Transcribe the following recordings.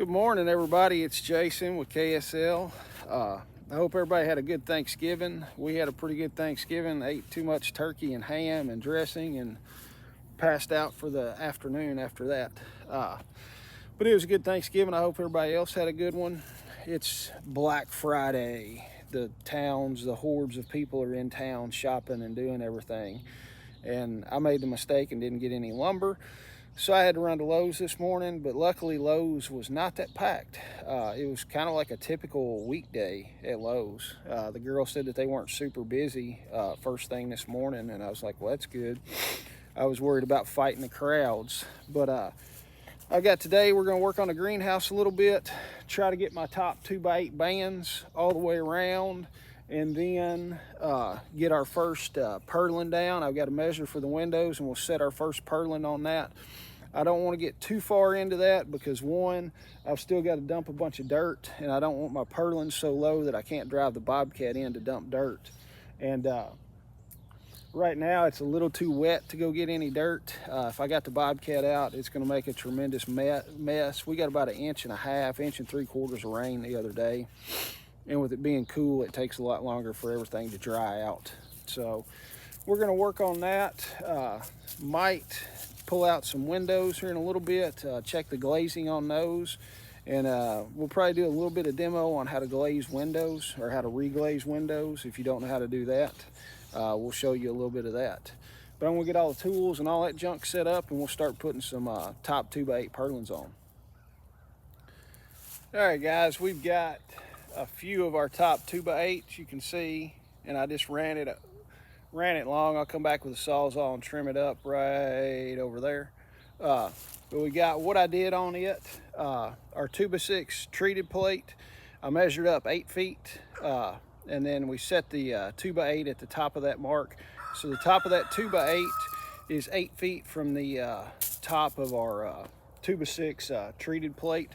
Good morning, everybody. It's Jason with KSL. I hope everybody had a good Thanksgiving. We had a pretty good Thanksgiving. Ate too much turkey and ham and dressing and passed out for the afternoon after that. But it was a good Thanksgiving. I hope everybody else had a good one. It's Black Friday. The hordes of people are in town shopping and doing everything. And I made the mistake and didn't get any lumber. So I had to run to Lowe's this morning, but luckily Lowe's was not that packed. It was kind of like a typical weekday at Lowe's. The girl said that they weren't super busy first thing this morning, and I was like, well, that's good. I was worried about fighting the crowds. But I got today, we're gonna work on the greenhouse a little bit, try to get my top 2x8 bands all the way around, and then get our first purlin down. I've got to measure for the windows and we'll set our first purlin on that. I don't want to get too far into that because one, I've still got to dump a bunch of dirt, and I don't want my purlin so low that I can't drive the Bobcat in to dump dirt. And right now it's a little too wet to go get any dirt. If I got the Bobcat out, it's going to make a tremendous mess. We got about 1.5 inches, 1 3/4 of rain the other day. And with it being cool, it takes a lot longer for everything to dry out. So we're gonna work on that. Might pull out some windows here in a little bit, check the glazing on those. And we'll probably do a little bit of demo on how to glaze windows or how to reglaze windows. If you don't know how to do that, we'll show you a little bit of that. But I'm gonna get all the tools and all that junk set up, and we'll start putting some top 2x8 purlins on. All right, guys, we've got a few of our top 2x8s you can see, and I just ran it long. I'll come back with a sawzall and trim it up right over there. But we got what I did on it. Our 2x6 treated plate, I measured up 8 feet, and then we set the 2x8 at the top of that mark. So the top of that 2x8 is 8 feet from the top of our 2x6 treated plate.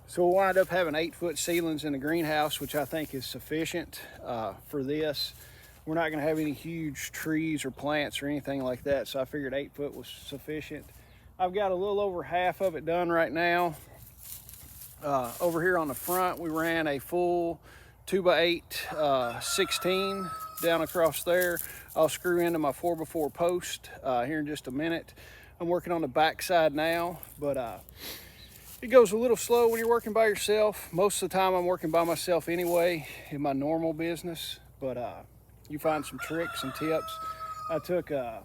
So we'll wind up having 8-foot ceilings in the greenhouse, which I think is sufficient for this. We're not gonna have any huge trees or plants or anything like that, so I figured 8 foot was sufficient. I've got a little over half of it done right now. Over here on the front, we ran a full 2x8 16 down across there. I'll screw into my 4x4 post here in just a minute. I'm working on the back side now, but it goes a little slow when you're working by yourself. Most of the time I'm working by myself anyway in my normal business, but you find some tricks and tips. I took, to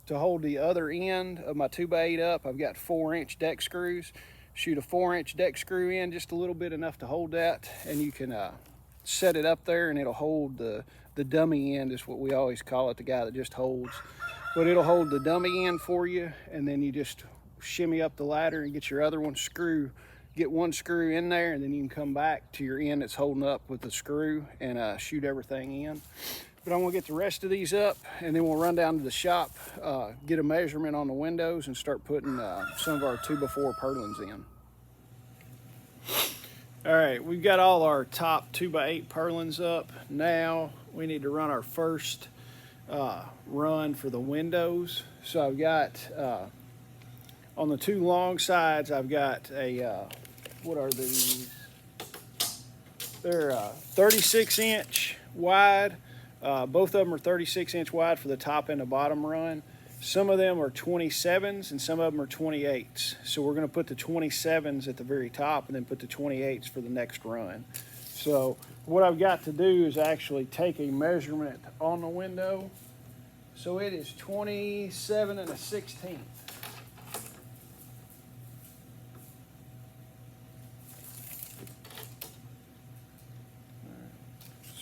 hold the other end of my 2x8 up, I've got 4-inch deck screws. Shoot a 4-inch deck screw in, just a little bit enough to hold that, and you can set it up there and it'll hold the dummy end is what we always call it, the guy that just holds. But it'll hold the dummy end for you, and then you just shimmy up the ladder and get your other one get one screw in there, and then you can come back to your end that's holding up with the screw and shoot everything in. But I'm gonna get the rest of these up, and then we'll run down to the shop, get a measurement on the windows, and start putting some of our 2x4 purlins in. All right, we've got all our top 2x8 purlins up. Now we need to run our first run for the windows. So I've got on the two long sides, I've got a, what are these? They're 36-inch wide. Both of them are 36-inch wide for the top and the bottom run. Some of them are 27s and some of them are 28s. So we're gonna put the 27s at the very top and then put the 28s for the next run. So what I've got to do is actually take a measurement on the window. So it is 27 1/16.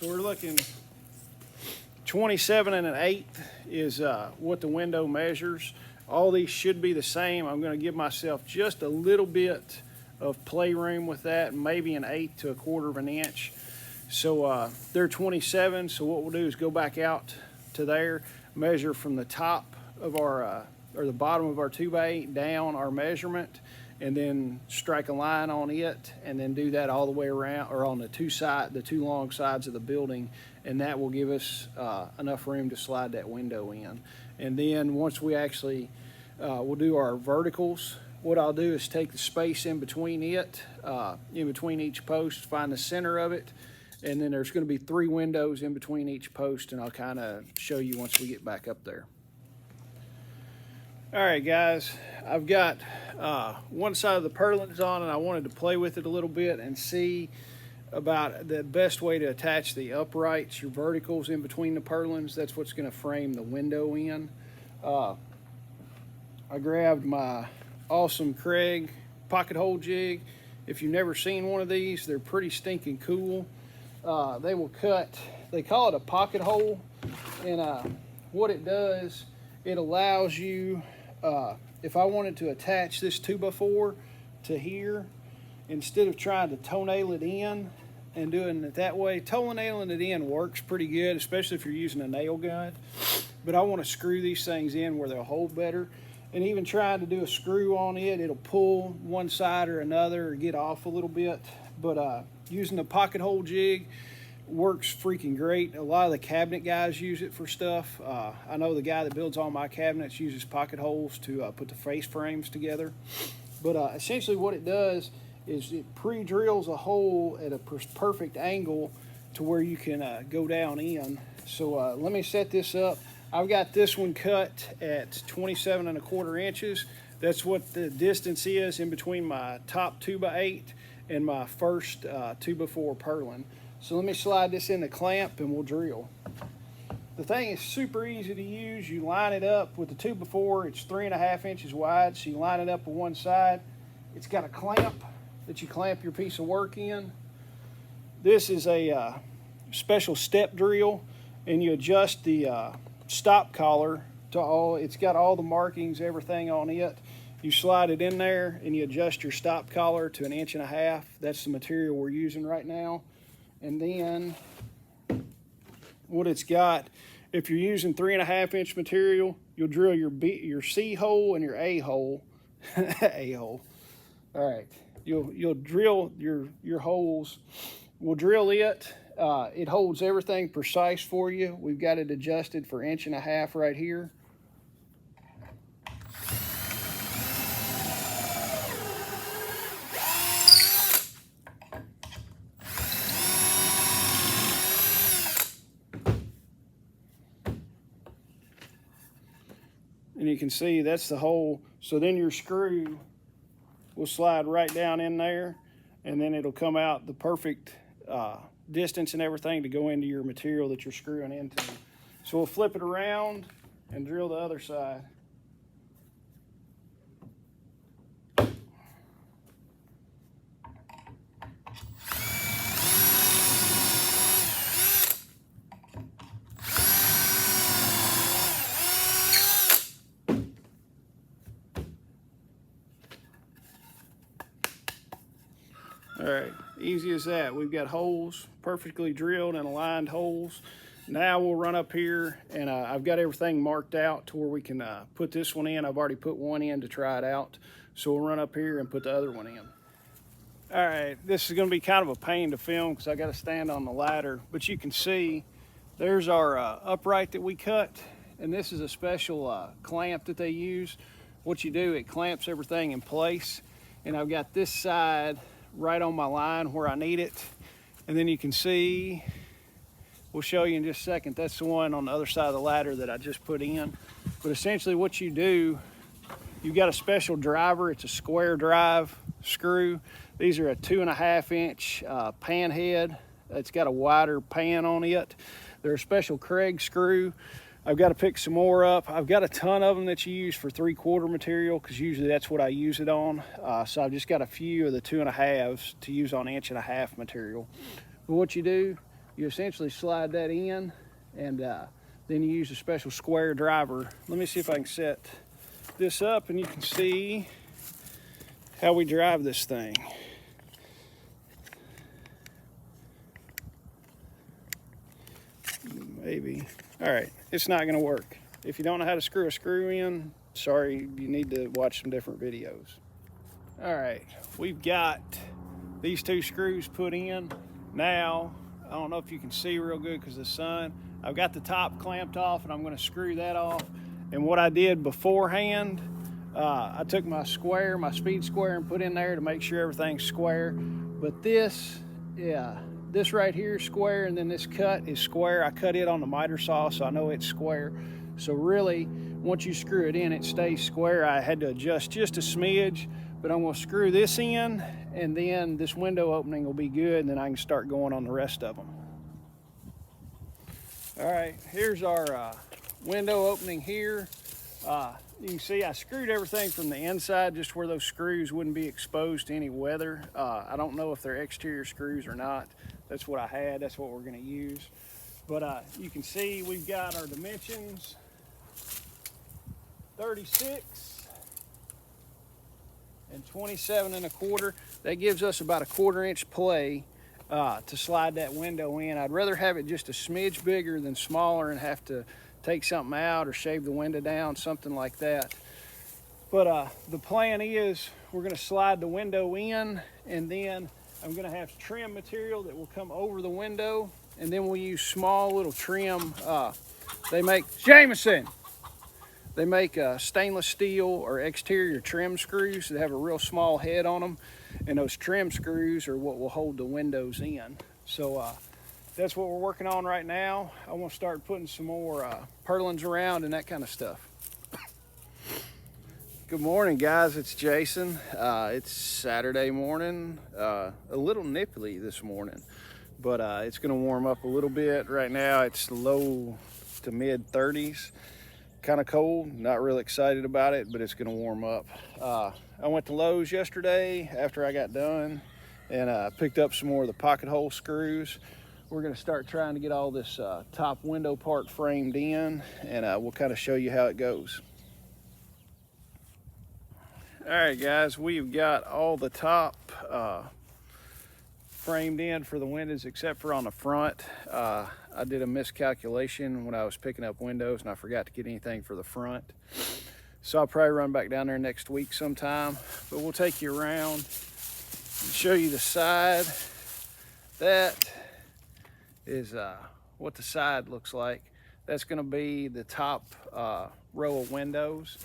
So we're looking 27 1/8 is what the window measures. All these should be the same. I'm going to give myself just a little bit of playroom with that, maybe 1/8 to 1/4 of an inch. So they're 27. So what we'll do is go back out to there, measure from the top of our or the bottom of our 2x8 down our measurement, and then strike a line on it, and then do that all the way around, or on the two long sides of the building, and that will give us enough room to slide that window in. And then once we actually we'll do our verticals what I'll do is take the space in between in between each post, find the center of it, and then there's going to be 3 windows in between each post, and I'll kind of show you once we get back up there. All right, guys, I've got one side of the purlins on, and I wanted to play with it a little bit and see about the best way to attach the uprights, your verticals in between the purlins. That's what's going to frame the window in. I grabbed my awesome Craig pocket hole jig. If you've never seen one of these, they're pretty stinking cool. They will cut, they call it a pocket hole, and what it does, it allows you, if I wanted to attach this 2x4 to here, instead of trying to toenail it in and doing it that way, toenailing it in works pretty good, especially if you're using a nail gun. But I want to screw these things in where they'll hold better. And even trying to do a screw on it, it'll pull one side or another or get off a little bit. But using the pocket hole jig works freaking great. A lot of the cabinet guys use it for stuff. I know the guy that builds all my cabinets uses pocket holes to put the face frames together. But essentially what it does is it pre-drills a hole at a perfect angle to where you can go down in. So let me set this up. I've got this one cut at 27 1/4 inches. That's what the distance is in between my top 2x8 and my first 2x4 purlin. So let me slide this in the clamp and we'll drill. The thing is super easy to use. You line it up with the 2x4. It's 3 1/2 inches wide, so you line it up with one side. It's got a clamp that you clamp your piece of work in. This is a special step drill, and you adjust the stop collar to all. It's got all the markings, everything on it. You slide it in there and you adjust your stop collar to 1 1/2 inches. That's the material we're using right now. And then what it's got, if you're using 3 1/2 inch material, you'll drill your C hole and your A hole. A hole. All right. You'll drill your holes. We'll drill it. It holds everything precise for you. We've got it adjusted for 1 1/2 inches right here. And you can see that's the hole. So then your screw will slide right down in there, and then it'll come out the perfect distance and everything to go into your material that you're screwing into. So we'll flip it around and drill the other side. All right, easy as that. We've got holes, perfectly drilled and aligned holes. Now we'll run up here, and I've got everything marked out to where we can put this one in. I've already put one in to try it out. So we'll run up here and put the other one in. All right, this is gonna be kind of a pain to film because I gotta stand on the ladder, but you can see there's our upright that we cut, and this is a special clamp that they use. What you do, it clamps everything in place, and I've got this side right on my line where I need it. And then you can see, we'll show you in just a second, that's the one on the other side of the ladder that I just put in. But essentially what you do, you've got a special driver. It's a square drive screw. These are a 2 1/2 inch pan head. It's got a wider pan on it. They're a special Craig screw. I've got to pick some more up. I've got a ton of them that you use for 3/4 material because usually that's what I use it on. So I've just got a few of the 2 1/2s to use on 1 1/2 inch material. But what you do, you essentially slide that in, and then you use a special square driver. Let me see if I can set this up and you can see how we drive this thing. Maybe. All right, it's not gonna work. If you don't know how to screw a screw in, sorry, you need to watch some different videos. All right, we've got these 2 screws put in. Now, I don't know if you can see real good because of the sun. I've got the top clamped off and I'm gonna screw that off. And what I did beforehand, I took my square, my speed square, and put in there to make sure everything's square. But this, yeah, this right here is square, and then this cut is square. I cut it on the miter saw, so I know it's square. So really, once you screw it in, it stays square. I had to adjust just a smidge, but I'm gonna screw this in, and then this window opening will be good, and then I can start going on the rest of them. All right, here's our window opening here. You can see I screwed everything from the inside just where those screws wouldn't be exposed to any weather. I don't know if they're exterior screws or not. That's what I had, that's what we're gonna use. But you can see we've got our dimensions, 36 and 27 1/4. That gives us about a 1/4 inch play to slide that window in. I'd rather have it just a smidge bigger than smaller and have to take something out or shave the window down, something like that. But the plan is we're gonna slide the window in, and then I'm gonna have trim material that will come over the window, and then we'll use small little trim. They make, Jameson! They make stainless steel or exterior trim screws that have a real small head on them, and those trim screws are what will hold the windows in. So that's what we're working on right now. I want to start putting some more purlins around and that kind of stuff. Good morning, guys. It's Jason. It's Saturday morning. A little nipply this morning, but it's going to warm up a little bit. Right now it's low to mid 30s. Kind of cold, not really excited about it, but it's going to warm up. I went to Lowe's yesterday after I got done, and picked up some more of the pocket hole screws. We're going to start trying to get all this top window part framed in, and we'll kind of show you how it goes. All right, guys, we've got all the top framed in for the windows except for on the front. I did a miscalculation when I was picking up windows, and I forgot to get anything for the front. So I'll probably run back down there next week sometime, but we'll take you around and show you the side. That is what the side looks like. That's gonna be the top row of windows.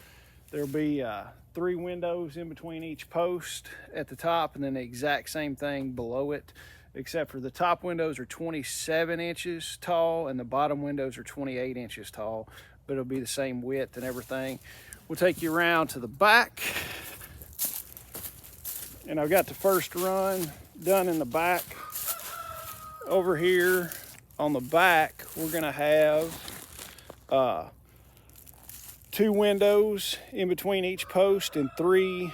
There'll be 3 windows in between each post at the top, and then the exact same thing below it, except for the top windows are 27 inches tall and the bottom windows are 28 inches tall, but it'll be the same width and everything. We'll take you around to the back, and I've got the first run done in the back. Over here on the back, we're gonna have 2 windows in between each post and 3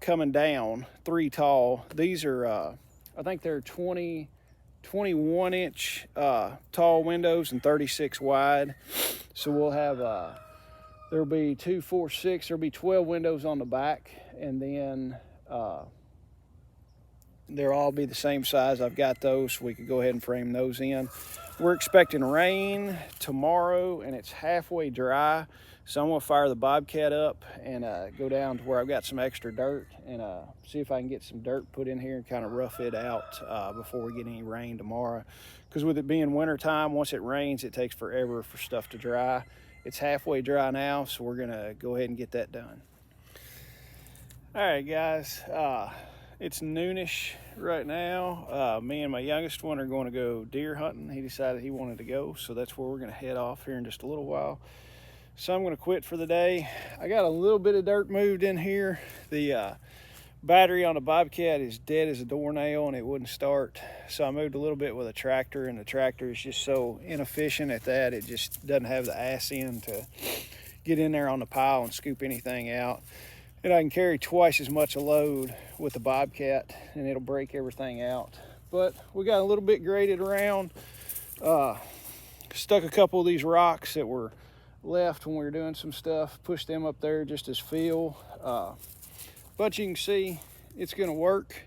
coming down, 3 tall. These are, I think they're 21 inch tall windows and 36 wide. So we'll have, there'll be 2, 4, 6, there'll be 12 windows on the back, and then they'll all be the same size. I've got those, so we could go ahead and frame those in. We're expecting rain tomorrow, and it's halfway dry. So I'm gonna fire the Bobcat up and go down to where I've got some extra dirt and see if I can get some dirt put in here and kind of rough it out before we get any rain tomorrow. Because with it being winter time, once it rains, it takes forever for stuff to dry. It's halfway dry now, so we're gonna go ahead and get that done. All right, guys, it's noonish right now. Me and my youngest one are going to go deer hunting. He decided he wanted to go, so that's where we're gonna head off here in just a little while. So I'm gonna quit for the day. I got a little bit of dirt moved in here. The battery on the Bobcat is dead as a doornail and it wouldn't start. So I moved a little bit with a tractor, and the tractor is just so inefficient at that. It just doesn't have the ass end to get in there on the pile and scoop anything out. And I can carry twice as much a load with the Bobcat, and it'll break everything out. But we got a little bit graded around. Stuck a couple of these rocks that were left when we were doing some stuff, pushed them up there just as fill. But you can see it's gonna work,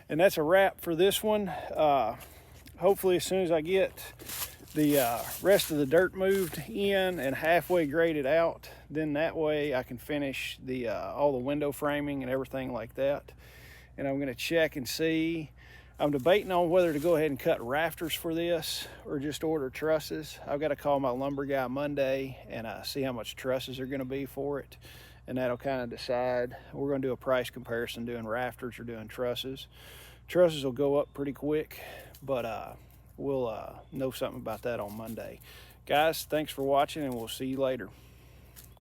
and that's a wrap for this one. Hopefully as soon as I get the rest of the dirt moved in and halfway graded out, then that way I can finish the all the window framing and everything like that. And I'm gonna check and see. I'm debating on whether to go ahead and cut rafters for this or just order trusses. I've got to call my lumber guy Monday and see how much trusses are going to be for it. and that'll kind of decide. We're going to do a price comparison doing rafters or doing trusses. Trusses will go up pretty quick, but we'll know something about that on Monday. Guys, thanks for watching, and we'll see you later.